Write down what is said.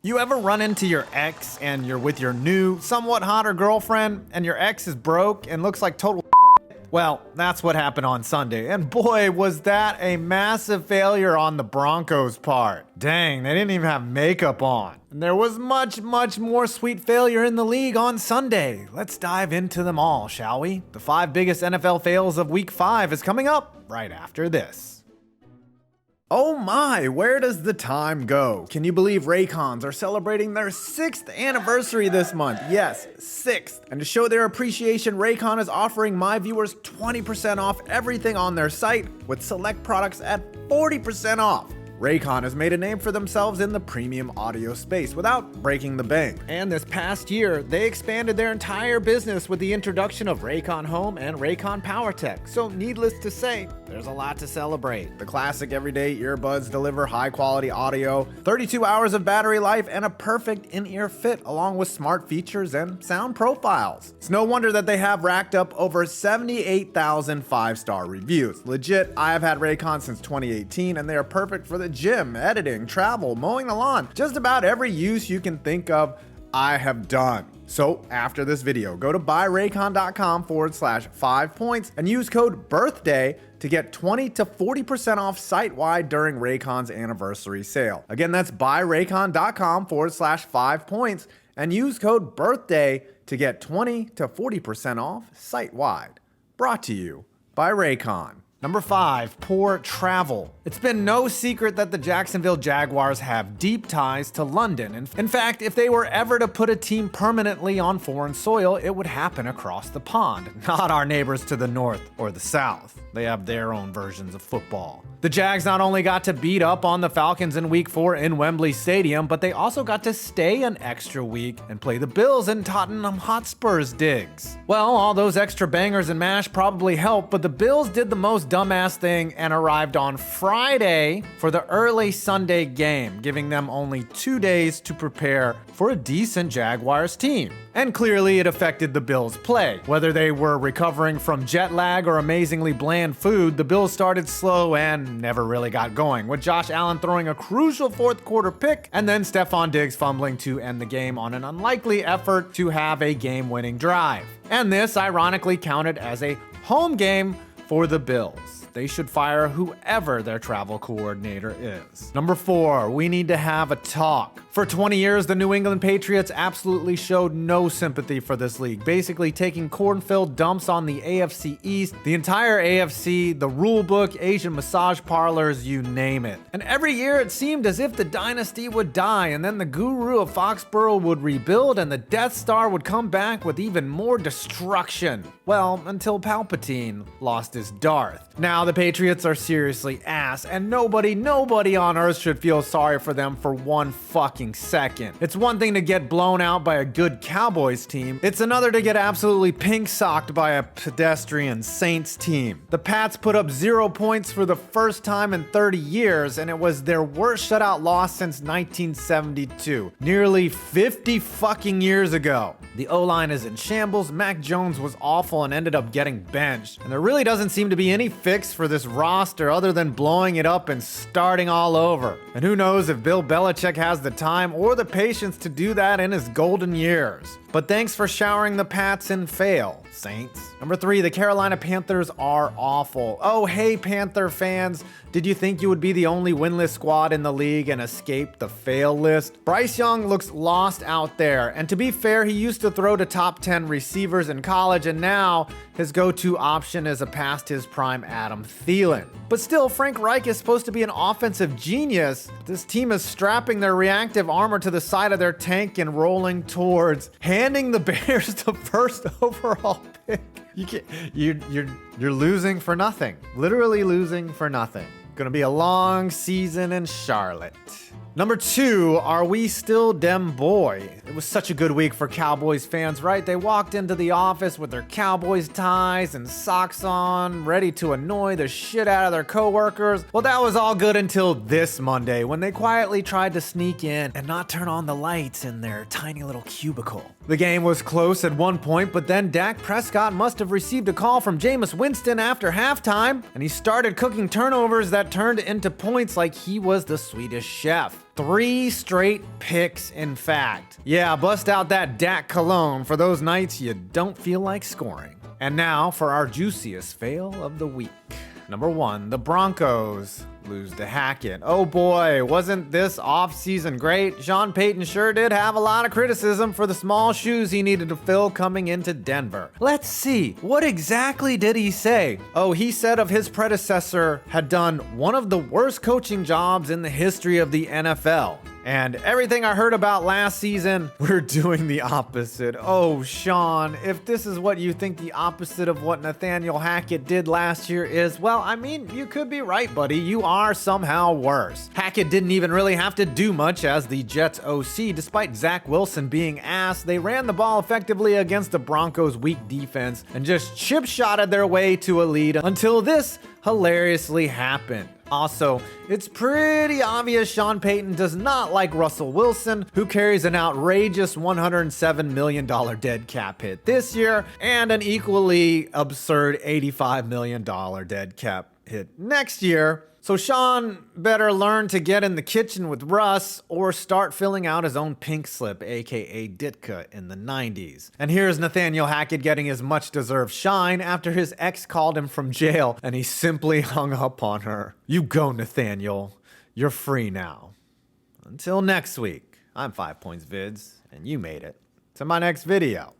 You ever run into your ex and you're with your new, somewhat hotter girlfriend and your ex is broke and looks like total Well, that's what happened on Sunday, and boy, was that a massive failure on the Broncos' part. Dang, they didn't even have makeup on. And there was much more sweet failure in the league on Sunday. Let's dive into them all, shall we? The 5 biggest NFL fails of Week 5 is coming up right after this. Oh my, where does the time go? Can you believe Raycons are celebrating their 6th anniversary this month? Yes, 6th. And to show their appreciation, Raycon is offering my viewers 20% off everything on their site with select products at 40% off. Raycon has made a name for themselves in the premium audio space without breaking the bank. And this past year, they expanded their entire business with the introduction of Raycon Home and Raycon PowerTech. So needless to say, there's a lot to celebrate. The classic everyday earbuds deliver high quality audio, 32 hours of battery life, and a perfect in-ear fit along with smart features and sound profiles. It's no wonder that they have racked up over 78,000 5-star reviews. Legit, I have had Raycon since 2018 and they are perfect for the gym, editing, travel, mowing the lawn, just about every use you can think of, I have done. So after this video, go to buyraycon.com/5 points and use code BIRTHDAY to get 20 to 40% off site-wide during Raycon's anniversary sale. Again, that's buyraycon.com/5 points and use code BIRTHDAY to get 20 to 40% off site-wide. Brought to you by Raycon. Number 5, poor travel. It's been no secret that the Jacksonville Jaguars have deep ties to London. In fact, if they were ever to put a team permanently on foreign soil, it would happen across the pond, not our neighbors to the north or the south. They have their own versions of football. The Jags not only got to beat up on the Falcons in Week 4 in Wembley Stadium, but they also got to stay an extra week and play the Bills in Tottenham Hotspur's digs. Well, all those extra bangers and mash probably helped, but the Bills did the most dumbass thing and arrived on Friday for the early Sunday game, giving them only 2 days to prepare for a decent Jaguars team. And clearly it affected the Bills' play. Whether they were recovering from jet lag or amazingly bland food, the Bills started slow and never really got going, with Josh Allen throwing a crucial fourth quarter pick and then Stephon Diggs fumbling to end the game on an unlikely effort to have a game-winning drive. And this ironically counted as a home game for the Bills. They should fire whoever their travel coordinator is. Number 4, we need to have a talk. For 20 years, the New England Patriots absolutely showed no sympathy for this league, basically taking corn-filled dumps on the AFC East, the entire AFC, the rule book, Asian massage parlors, you name it. And every year it seemed as if the dynasty would die and then the guru of Foxborough would rebuild and the Death Star would come back with even more destruction. Well, until Palpatine lost his Darth. Now the Patriots are seriously ass, and nobody on earth should feel sorry for them for one fucking second. It's one thing to get blown out by a good Cowboys team. It's another to get absolutely pink-socked by a pedestrian Saints team. The Pats put up 0 points for the first time in 30 years, and it was their worst shutout loss since 1972. Nearly 50 fucking years ago. The O-line is in shambles, Mac Jones was awful and ended up getting benched. And there really doesn't seem to be any fix for this roster other than blowing it up and starting all over. And who knows if Bill Belichick has the time or the patience to do that in his golden years. But thanks for showering the Pats in fail, Saints. Number 3, the Carolina Panthers are awful. Oh, hey Panther fans, did you think you would be the only winless squad in the league and escape the fail list? Bryce Young looks lost out there, and to be fair, he used to throw to top 10 receivers in college, and now his go-to option is a past his prime Adam Thielen. But still, Frank Reich is supposed to be an offensive genius. This team is strapping their reactive armor to the side of their tank and rolling towards handing the Bears the first overall pick. You're losing for nothing. Literally losing for nothing. Gonna be a long season in Charlotte. Number 2, are we still dem boy? It was such a good week for Cowboys fans, right? They walked into the office with their Cowboys ties and socks on, ready to annoy the shit out of their coworkers. Well, that was all good until this Monday, when they quietly tried to sneak in and not turn on the lights in their tiny little cubicle. The game was close at one point, but then Dak Prescott must have received a call from Jameis Winston after halftime, and he started cooking turnovers that turned into points like he was the Swedish chef. 3 straight picks, in fact. Yeah, bust out that Dak cologne for those nights you don't feel like scoring. And now for our juiciest fail of the week. Number 1, the Broncos lose to Hackett. Oh boy, wasn't this offseason great? Sean Payton sure did have a lot of criticism for the small shoes he needed to fill coming into Denver. Let's see, what exactly did he say? Oh, he said of his predecessor had done one of the worst coaching jobs in the history of the NFL. And everything I heard about last season, we're doing the opposite. Oh, Sean, if this is what you think the opposite of what Nathaniel Hackett did last year is, well, I mean, you could be right, buddy. You are somehow worse. Hackett didn't even really have to do much as the Jets OC. Despite Zach Wilson being ass, they ran the ball effectively against the Broncos' weak defense and just chip-shotted their way to a lead until this hilariously happened. Also, it's pretty obvious Sean Payton does not like Russell Wilson, who carries an outrageous $107 million dead cap hit this year and an equally absurd $85 million dead cap hit next year. So Sean better learn to get in the kitchen with Russ or start filling out his own pink slip, aka Ditka, in the 90s. And here's Nathaniel Hackett getting his much-deserved shine after his ex called him from jail and he simply hung up on her. You go, Nathaniel. You're free now. Until next week, I'm 5 Points Vids, and you made it to my next video.